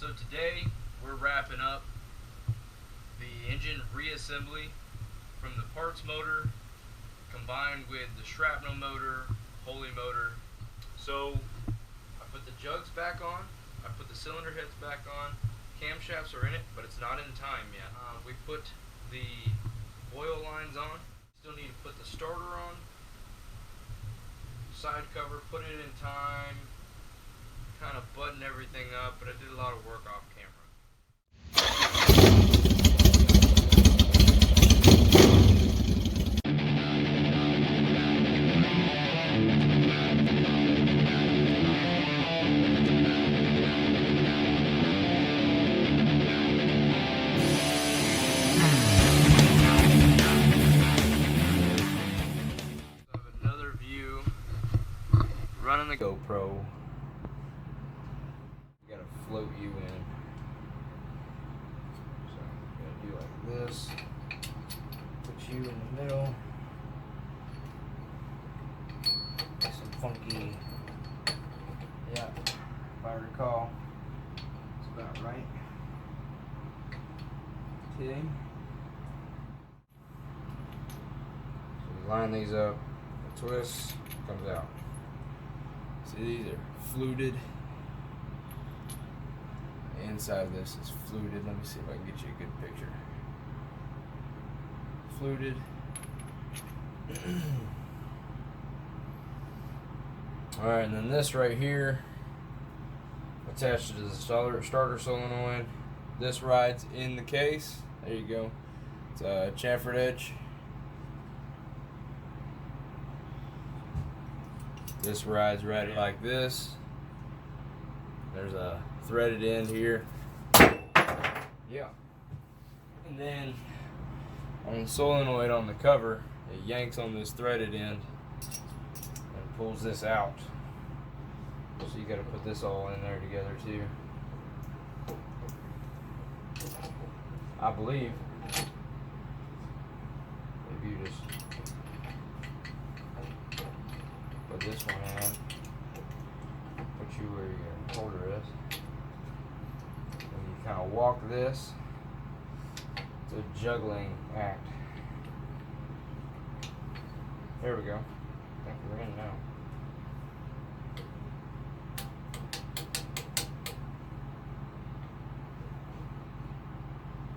So today we're wrapping up the engine reassembly from the parts motor combined with the shrapnel motor, pulley motor. So I put the jugs back on, I put the cylinder heads back on, camshafts are in it, but it's not in time yet. We put the oil lines on, still need to put the starter on, side cover, put it in time, kind of button everything up, but I did a lot of work off camera. Another view running the GoPro. You gotta float you in. So you gotta do like this. Put you in the middle. Some funky, yeah, if I recall, it's about right. Okay. So you line these up, twist, comes out. See, these are fluted. The inside of this is fluted. Let me see if I can get you a good picture. Fluted. Alright, and then this right here, attached to the starter solenoid. This rides in the case. There you go. It's a chamfered edge. This rides right like this. There's a threaded end here. Yeah. And then on the solenoid on the cover, it yanks on this threaded end and pulls this out. So you gotta put this all in there together too. I believe. Maybe you just put this one in, put you where your holder is, and you kind of walk this. It's a juggling act. There we go. I think we're in now.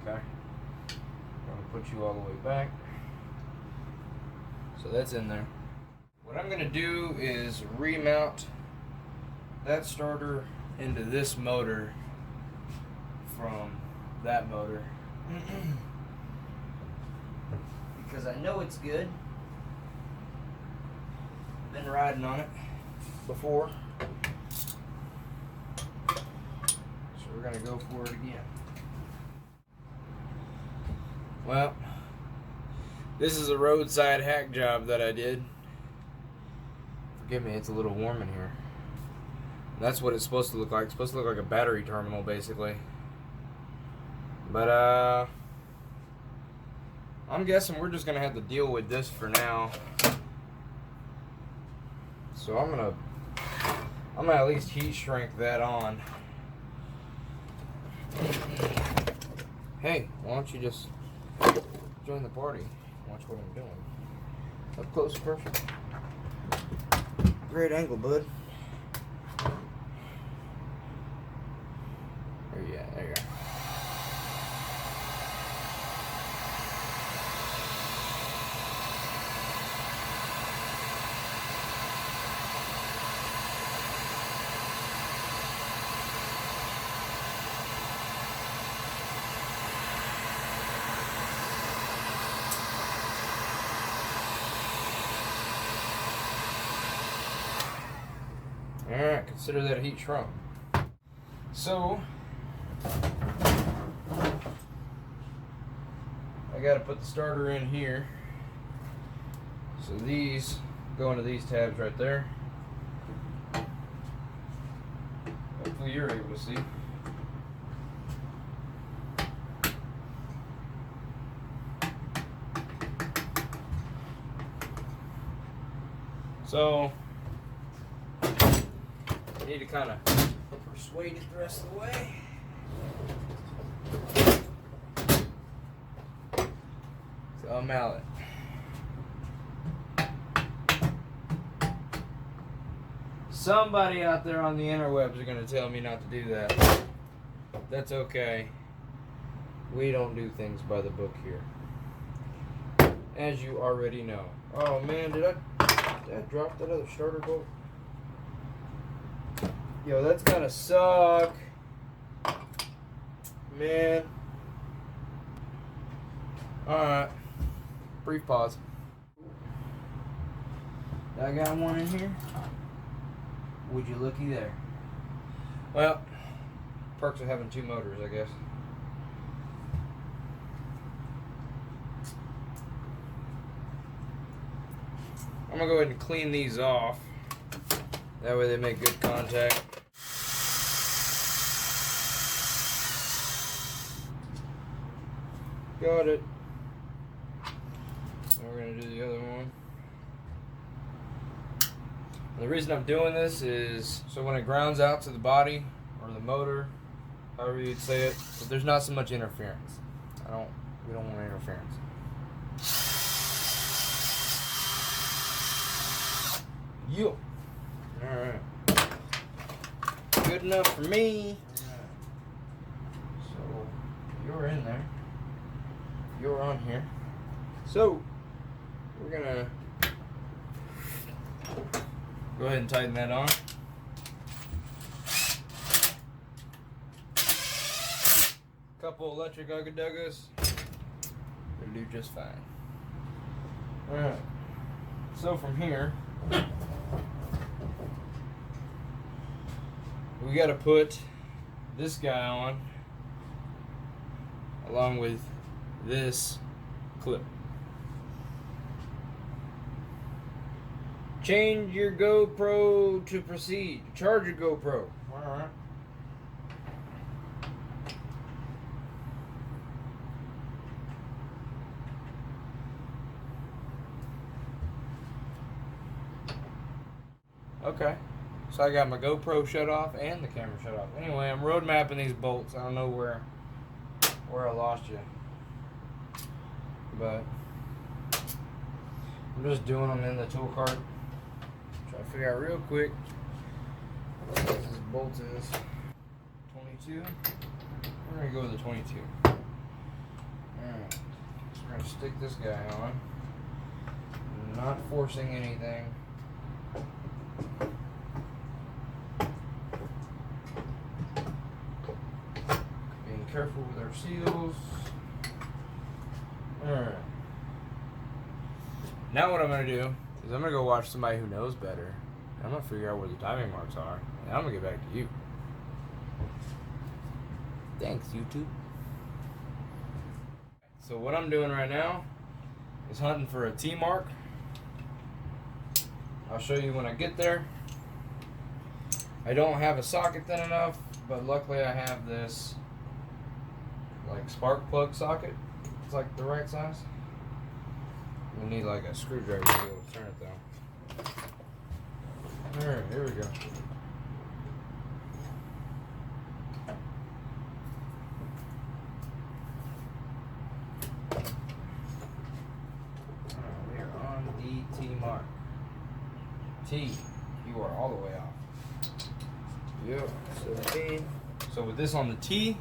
Okay. I'm going to put you all the way back. So that's in there. What I'm going to do is remount that starter into this motor from that motor. Because I know it's good. I've been riding on it before. So we're going to go for it again. Well, this is a roadside hack job that I did. Forgive me, it's a little warm in here. That's what it's supposed to look like. It's supposed to look like a battery terminal, basically. But, I'm guessing we're just going to have to deal with this for now. So I'm gonna at least heat shrink that on. Hey, why don't you just join the party? Watch what I'm doing. Up close, perfect. Great angle, bud. There you go. There you go. Alright, consider that a heat shrunk. So, I gotta put the starter in here. So these go into these tabs right there. Hopefully you're able to see. So I need to kind of persuade it the rest of the way. So a mallet. Somebody out there on the interwebs are going to tell me not to do that. That's okay. We don't do things by the book here. As you already know. Oh man, did I drop that other starter bolt? Yo, that's gonna suck. Man. Alright. Brief pause. I got one in here. Would you looky there? Well, perks of having two motors, I guess. I'm gonna go ahead and clean these off. That way they make good contact. Got it. Now we're gonna do the other one. And the reason I'm doing this is so when it grounds out to the body or the motor, however you'd say it, that there's not so much interference. We don't want interference. Yo. Alright. Good enough for me. Alright. So, you're in there. You're on here. So, we're gonna go ahead and tighten that on. Couple electric ugga-duggas. It'll do just fine. Alright. So from here, we got to put this guy on along with this clip. Change your GoPro to proceed. Charge your GoPro. Alright. Okay. So I got my GoPro shut off and the camera shut off. Anyway, I'm road mapping these bolts. I don't know where I lost you. But I'm just doing them in the tool cart. Try to figure out real quick what size this bolt is. 22. We're going to go with the 22. Alright. So we're going to stick this guy on. Not forcing anything. Being careful with our seals. Alright. Now what I'm going to do is I'm going to go watch somebody who knows better. I'm going to figure out where the timing marks are. And I'm going to get back to you. Thanks, YouTube. So what I'm doing right now is hunting for a T mark. I'll show you when I get there. I don't have a socket thin enough, but luckily I have this like spark plug socket. It's like the right size. We need like a screwdriver to be able to turn it though. Alright, here we go. We are on the T mark. T, you are all the way off. Yep, 17. So with this on the T,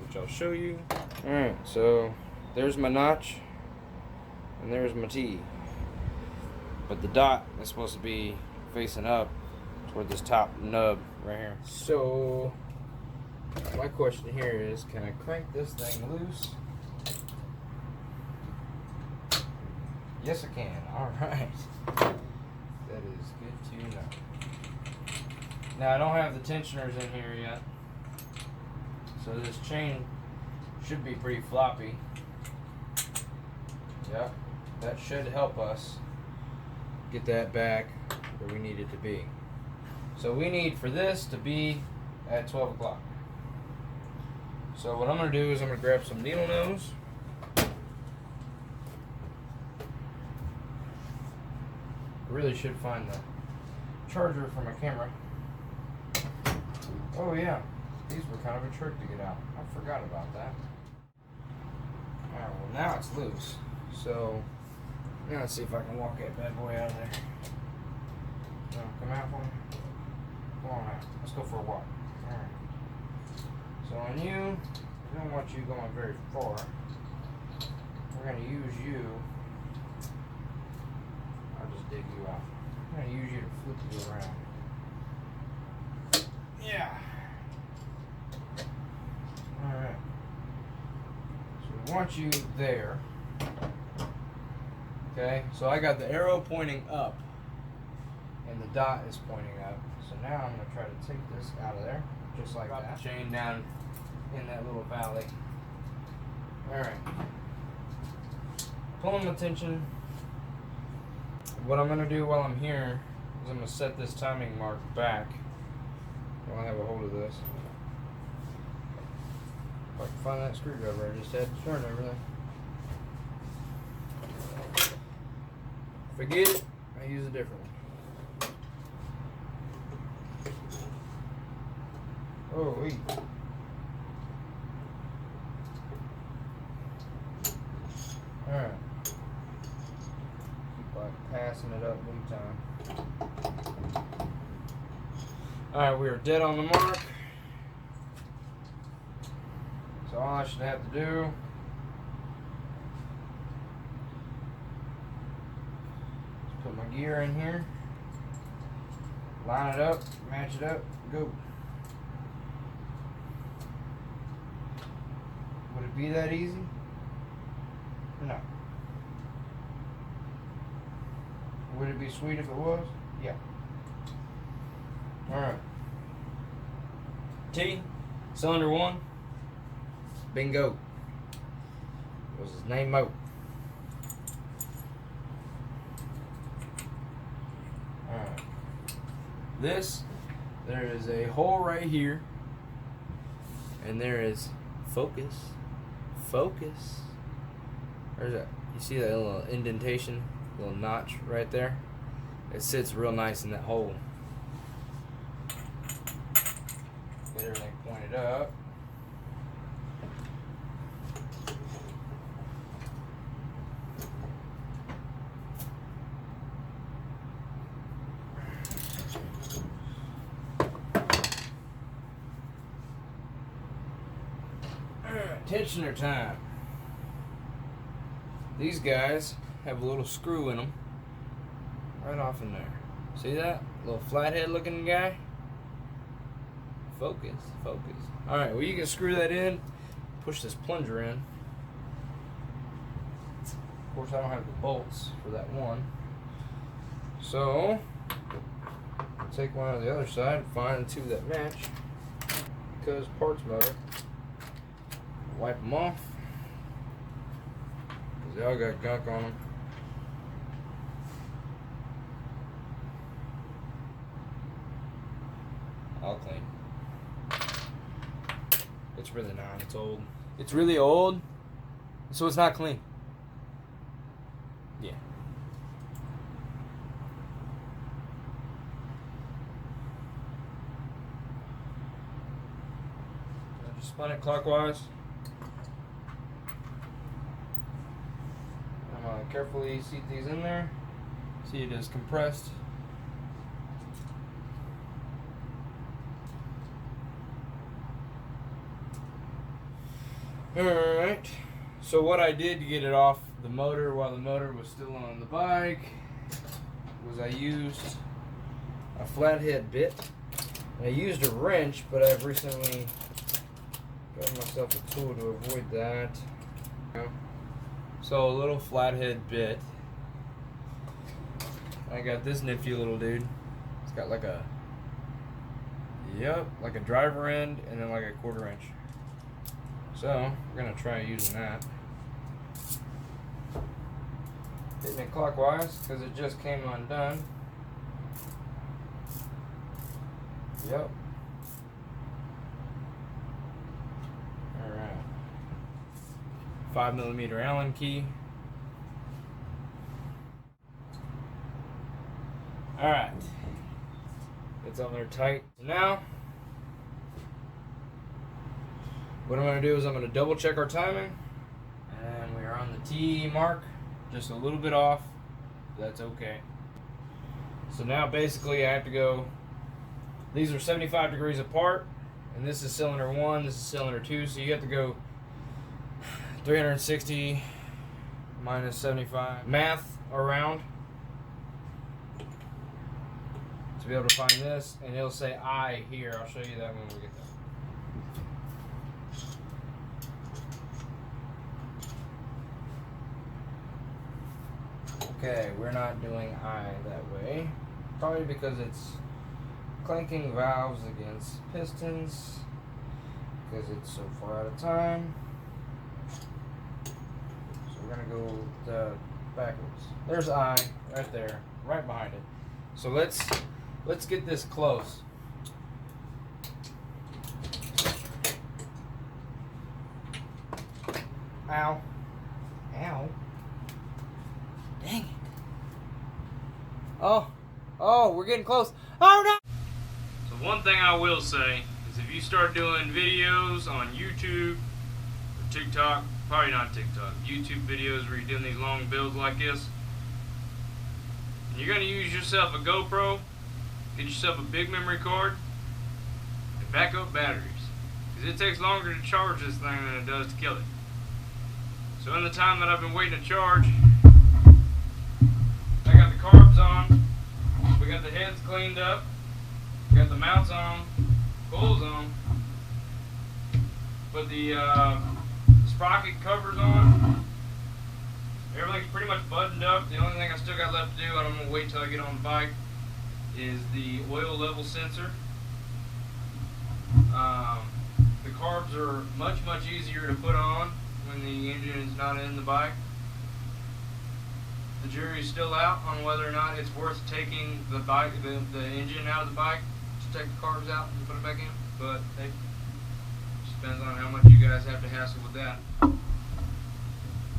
which I'll show you. Alright, so there's my notch, and there's my T. But the dot is supposed to be facing up toward this top nub right here. So my question here is, can I crank this thing loose? Yes, I can. Alright. That is good to know. Now I don't have the tensioners in here yet, so this chain should be pretty floppy. Yep, that should help us get that back where we need it to be. So we need for this to be at 12 o'clock. So what I'm going to do is I'm going to grab some needle nose. Really should find the charger for my camera. Oh yeah, These were kind of a trick to get out. I forgot about that. Alright, well now it's loose. So, now let's see if I can walk that bad boy out of there. Come out for me? Come on out. Let's go for a walk. Alright. So on you, we don't want you going very far. We're going to use you. I'll just dig you out. I'm going to use you to flip you around. Yeah. Alright. So we want you there. Okay, so I got the arrow pointing up and the dot is pointing up. So now I'm going to try to take this out of there, just like that. The chain down in that little valley. Alright. Pulling my tension. What I'm going to do while I'm here is I'm going to set this timing mark back while I have a hold of this. If I can find that screwdriver, I just had to turn everything. Forget it, I use a different one. Oh, wait. Alright. Keep like passing it up big time. Alright, we are dead on the mark. So all I should have to do is put my gear in here, line it up, match it up, go. Would it be that easy? No. Would it be sweet if it was? Yeah. Alright. T, cylinder 1. Bingo. Was his name Mo? Alright. This, there is a hole right here. And there is focus. Focus. There's a, you see that little indentation, little notch right there? It sits real nice in that hole. Get everything pointed up. Tensioner time. These guys have a little screw in them right off in there. See that? Little flathead looking guy? Focus, focus. Alright, well you can screw that in, push this plunger in. Of course I don't have the bolts for that one. So, take one on the other side, find two that match. Because parts motor. Wipe them off. Because they all got gunk on them. All clean. It's really not. It's old. It's really old, so it's not clean. Yeah. I just spun it clockwise. I'm gonna carefully seat these in there. See, it is compressed. Alright, so what I did to get it off the motor while the motor was still on the bike was I used a flathead bit. And I used a wrench, but I've recently got myself a tool to avoid that. So a little flathead bit. I got this nifty little dude. It's got like a, like a driver end and then like a 1/4 inch. So, we're going to try using that. Hitting it clockwise because it just came undone. Yep. Alright. 5mm Allen key. Alright. It's on there tight. So now, What I'm going to do is I'm going to double check our timing. And we are on the T mark, just a little bit off. That's okay. So now basically I have to go, these are 75 degrees apart, and this is cylinder 1, this is cylinder 2, so you have to go 360 minus 75 math around to be able to find this, and it'll say I here. I'll show you that when we get there. Okay, we're not doing I that way. Probably because it's clanking valves against pistons. Because it's so far out of time. So we're gonna go backwards. There's I right there, right behind it. So let's get this close. Ow. Ow. Dang it. Oh, we're getting close. Oh no! So one thing I will say is if you start doing videos on YouTube or TikTok, probably not TikTok, YouTube videos where you're doing these long builds like this, and you're going to use yourself a GoPro, get yourself a big memory card, and backup batteries. Because it takes longer to charge this thing than it does to kill it. So in the time that I've been waiting to charge, I got the carbs on, we got the heads cleaned up, we got the mounts on, pulls on, put the sprocket covers on. Everything's pretty much buttoned up. The only thing I still got left to do, and I'm going to wait till I get on the bike, is the oil level sensor. The carbs are much easier to put on when the engine is not in the bike. The jury's still out on whether or not it's worth taking the engine out of the bike to take the carbs out and put it back in, but it just depends on how much you guys have to hassle with that.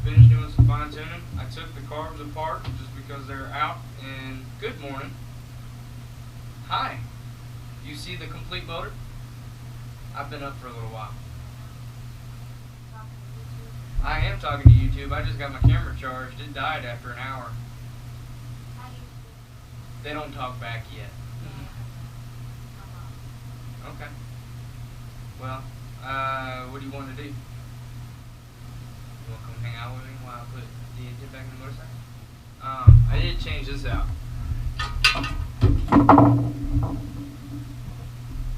Finished doing some fine tuning. I took the carbs apart just because they're out. And good morning. Hi. You see the complete motor? I've been up for a little while. I am talking to YouTube. I just got my camera charged. It died after an hour. They don't talk back yet. Okay. Well, what do you want to do? You want to come hang out with me while I put the engine back in the motorcycle? I did change this out.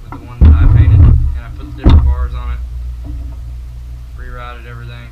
With the one that I painted. And I put the different bars on it. Rerouted everything.